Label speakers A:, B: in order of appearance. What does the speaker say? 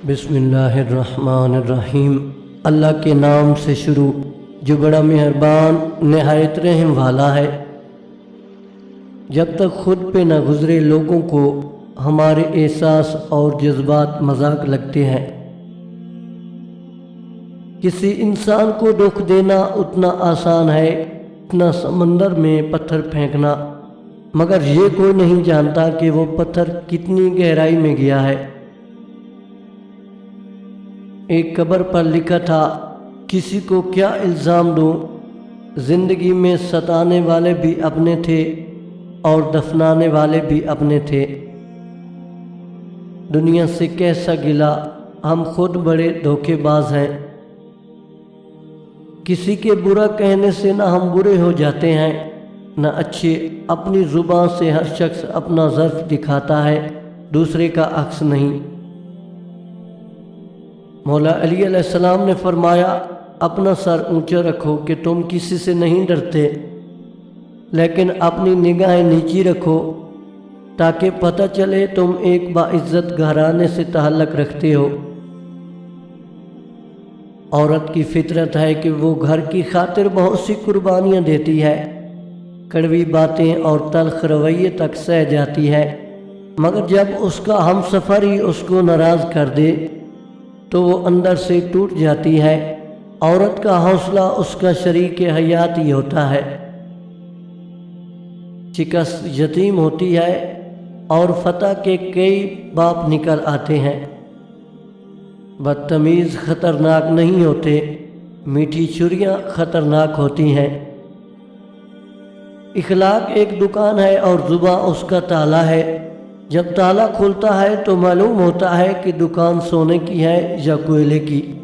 A: بسم اللہ الرحمن الرحیم۔ اللہ کے نام سے شروع جو بڑا مہربان نہایت رحم والا ہے۔ جب تک خود پہ نہ گزرے لوگوں کو ہمارے احساس اور جذبات مذاق لگتے ہیں۔ کسی انسان کو دکھ دینا اتنا آسان ہے اتنا سمندر میں پتھر پھینکنا، مگر یہ کوئی نہیں جانتا کہ وہ پتھر کتنی گہرائی میں گیا ہے۔ ایک قبر پر لکھا تھا، کسی کو کیا الزام دوں، زندگی میں ستانے والے بھی اپنے تھے اور دفنانے والے بھی اپنے تھے۔ دنیا سے کیسا گلا، ہم خود بڑے دھوکے باز ہیں۔ کسی کے برا کہنے سے نہ ہم برے ہو جاتے ہیں نہ اچھے۔ اپنی زبان سے ہر شخص اپنا ظرف دکھاتا ہے، دوسرے کا عکس نہیں۔ مولا علی علیہ السلام نے فرمایا، اپنا سر اونچا رکھو کہ تم کسی سے نہیں ڈرتے، لیکن اپنی نگاہیں نیچی رکھو تاکہ پتہ چلے تم ایک باعزت گھرانے سے تعلق رکھتے ہو۔ عورت کی فطرت ہے کہ وہ گھر کی خاطر بہت سی قربانیاں دیتی ہے، کڑوی باتیں اور تلخ رویے تک سہ جاتی ہے، مگر جب اس کا ہم سفر ہی اس کو ناراض کر دے تو وہ اندر سے ٹوٹ جاتی ہے۔ عورت کا حوصلہ اس کا شریک حیات ہی ہوتا ہے۔ شکست یتیم ہوتی ہے اور فتح کے کئی باپ نکل آتے ہیں۔ بدتمیز خطرناک نہیں ہوتے، میٹھی چھریاں خطرناک ہوتی ہیں۔ اخلاق ایک دکان ہے اور زبان اس کا تالا ہے۔ جب تالا کھلتا ہے تو معلوم ہوتا ہے کہ دکان سونے کی ہے یا کوئلے کی۔